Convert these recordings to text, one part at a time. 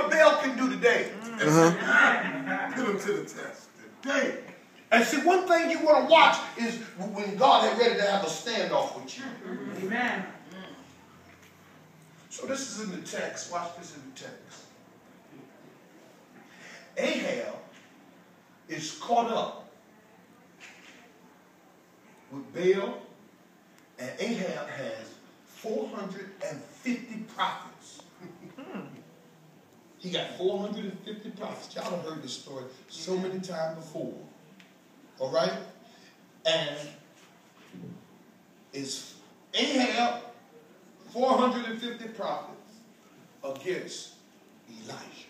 what Baal can do today. Put him to the test today. And see, one thing you want to watch is when God is ready to have a standoff with you. Amen. So this is in the text. Watch this in the text. Ahab is caught up with Baal, and Ahab has 450 prophets. He got 450 prophets. Y'all have heard this story so many times before. All right? And it's Ahab, 450 prophets against Elijah.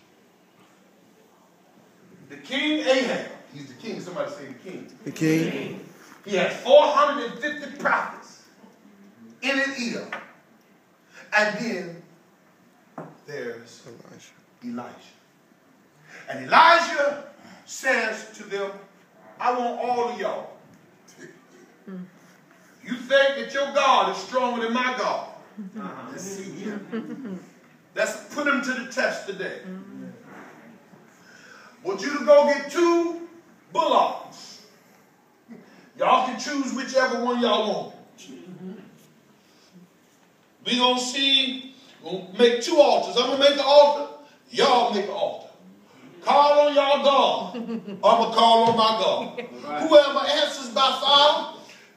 The king Ahab, he's the king. Somebody say the king. The king. He had 450 prophets in his ear. And then there's Elijah. And Elijah says to them, I want all of y'all. You think that your God is stronger than my God? Let's see here. Let's put him to the test today. Want you to go get 2 bullocks. Y'all can choose whichever one y'all want. We're going to see, we're going to make 2 altars. I'm going to make an altar. Y'all make an altar. Call on y'all God. I'm going to call on my God. Right. Whoever answers by fire,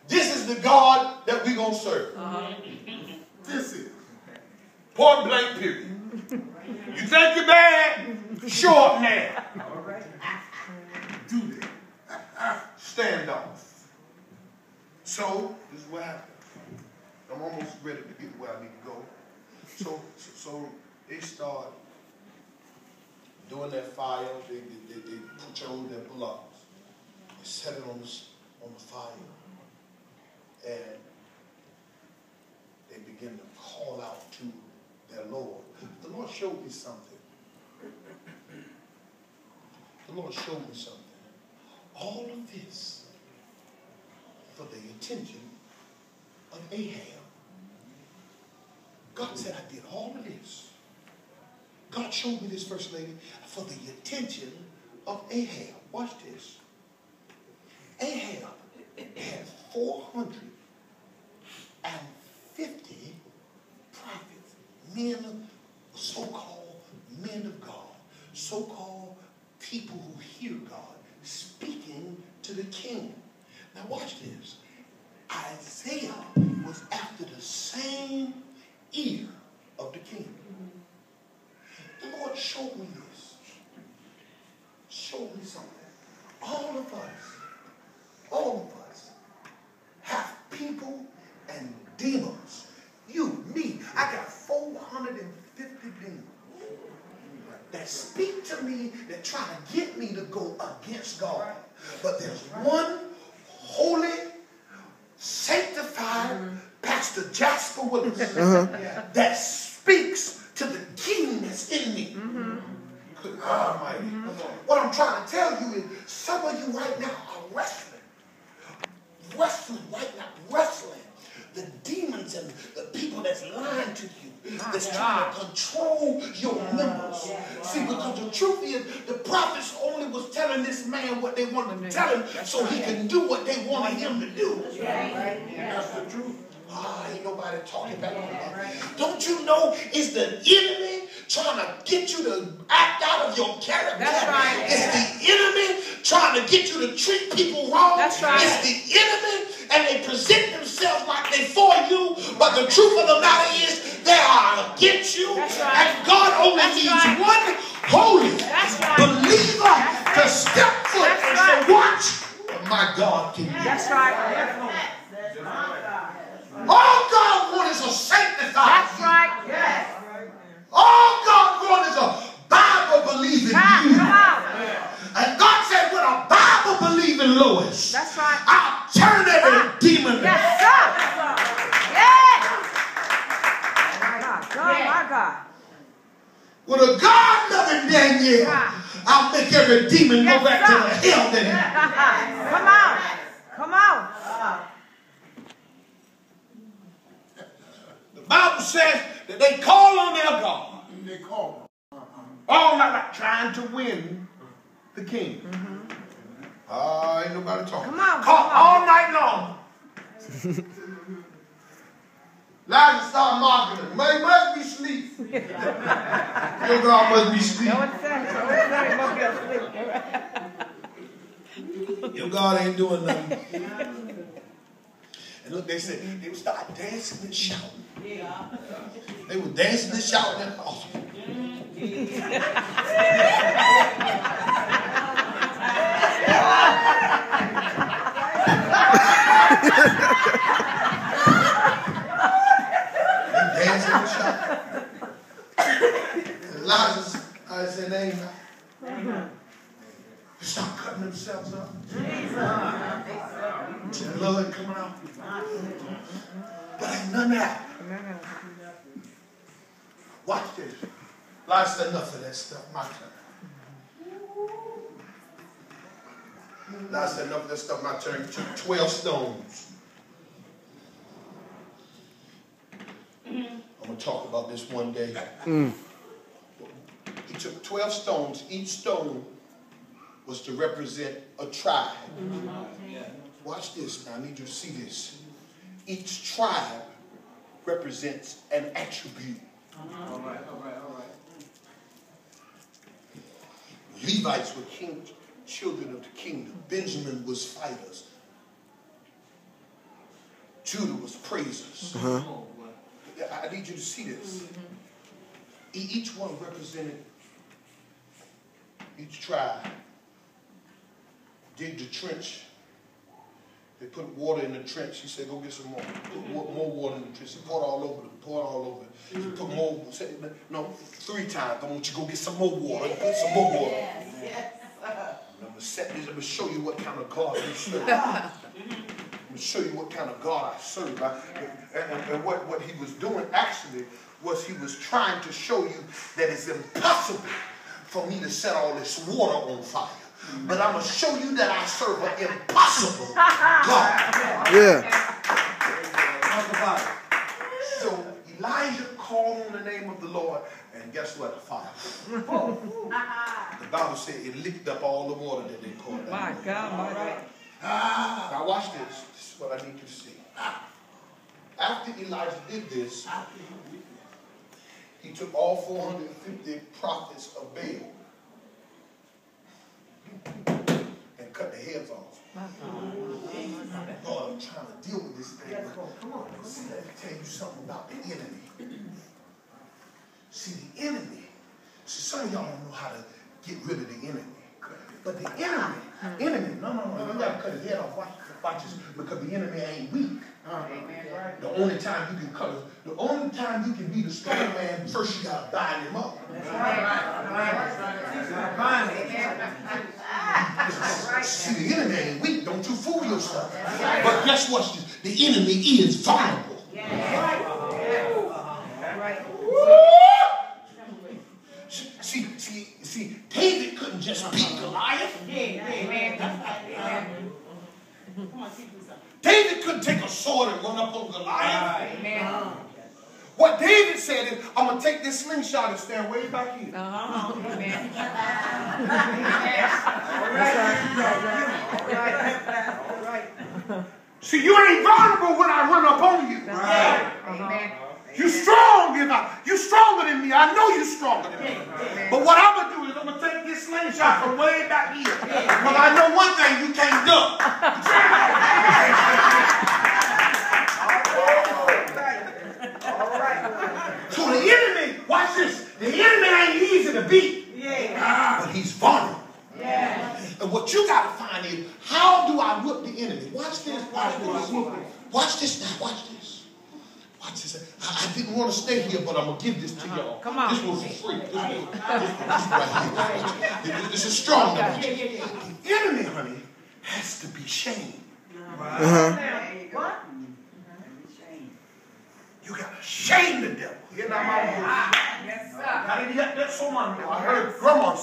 this is the God that we're going to serve. This is. Point blank period. You think you're bad? Show up now. Do that. Stand off. So, this is what happened. I'm almost ready to get where I need to go. So they start doing that fire. They chose their bullocks. They set it on the fire. And they begin to call out to their Lord. The Lord showed me something. The Lord showed me something. All of this for the attention of Ahab. God said, I did all of this. God showed me this, First Lady, for the attention of Ahab. Watch this. Ahab had 450 prophets, men, so-called men of God, so-called people who hear God, speaking to the king. Now watch this. Isaiah was after the same ear of the king. The Lord showed me this. Showed me something. All of us have people and demons. You, me, I got 450 demons that speak to me, that try to get me to go against God. But there's one holy, sanctified Pastor Jasper Willis that speaks to the king that's in me. Good God Almighty. What I'm trying to tell you is some of you right now are wrestling. Wrestling right now. Wrestling. The demons and the people that's lying to you, that's trying to control your members. See, because the truth is, the prophets only was telling this man what they wanted to tell him so he can do what they wanted him to do. That's the truth. Ain't nobody talking back on that. Don't you know it's the enemy trying to get you to act out of your character? That's right. It's the enemy trying to get you to treat people wrong. That's right. It's the enemy, and they present themselves like they for you, but the truth of the matter is they are against you. That's right. And God only needs one holy believer to step foot and say, watch what my God can do. That's right. All God wants is a sanctified That's you. right. Yes. All God wants is a Bible-believing you. Come on. And God said, with a Bible-believing Lois, That's right. I'll turn every demon. Yes, sir. Yes. My God. My God. With a God-loving Daniel, I'll make every demon go back to the hell that Come on. The Bible says that they call on their God. They call him. all night like trying to win the king. Ain't nobody talking. Come on. Caught all night long. Elijah started mocking him. Man, he must be asleep. Your God must be asleep. Know what to say. Your God ain't doing nothing. And look, they said they would start dancing and shouting. They were dancing and shouting at the altar. Dancing and shouting. Elijah said, they ain't right. They start cutting themselves up. The blood coming out. But ain't none of that. Watch this. Elijah said, enough of that stuff. My turn. Elijah said, enough of that stuff. My turn. He took 12 stones. I'm going to talk about this one day. He took 12 stones. Each stone was to represent a tribe. Watch this. Now, I need you to see this. Each tribe represents an attribute. All right. Levites were children of the kingdom. Benjamin was fighters. Judah was praisers. I need you to see this. Each one represented each tribe. Dig the trench. They put water in the trench. He said, go get some more. Put more water in the trench. He poured all over it. Poured all over it. He put more, no, 3 times. I want you to go get some more water. Put some more water. Yes. I'm going to show you what kind of God we serve. I'm going to show you what kind of God I serve. And what he was doing actually was he was trying to show you that it's impossible for me to set all this water on fire. But I'm going to show you that I serve an impossible God. Yeah. So Elijah called on the name of the Lord, and guess what? A fire. The Bible said it licked up all the water that they poured down. My God, my God. Now watch this. This is what I need you to see. After Elijah did this, he took all 450 prophets of Baal and cut the heads off. Lord, I'm trying to deal with this thing. Come on. See, let me tell you something about the enemy. See, the enemy. See, some of y'all don't know how to get rid of the enemy. But the enemy, no, you got to cut his head off. Watch this, because the enemy ain't weak. The only time you can the only time you can be the strong man, first you got to bind him up. See, the enemy ain't weak. Don't you fool yourself. But guess what? The enemy is vulnerable. See, David couldn't just beat Goliath. David couldn't take a sword and run up on Goliath. What David said is, I'm going to take this slingshot and stand way back here. See, you ain't vulnerable when I run up on you. You're strong. You're stronger than me. I know you're stronger than me. But what I'm going to do is I'm going to take this slingshot from way back here. Because I know one thing, you can't duck. So the enemy, watch this, the enemy ain't easy to beat. But he's vulnerable. And what you got to find is, how do I whip the enemy? Watch this. Watch this now. Watch this. Watch this. I didn't want to stay here, but I'm going to give this to y'all. Come on. This was for free. This right here. This is strong. The enemy, honey, has to be shamed. What? You got to shame the devil. You know my Yes, sir. I heard Grandma say.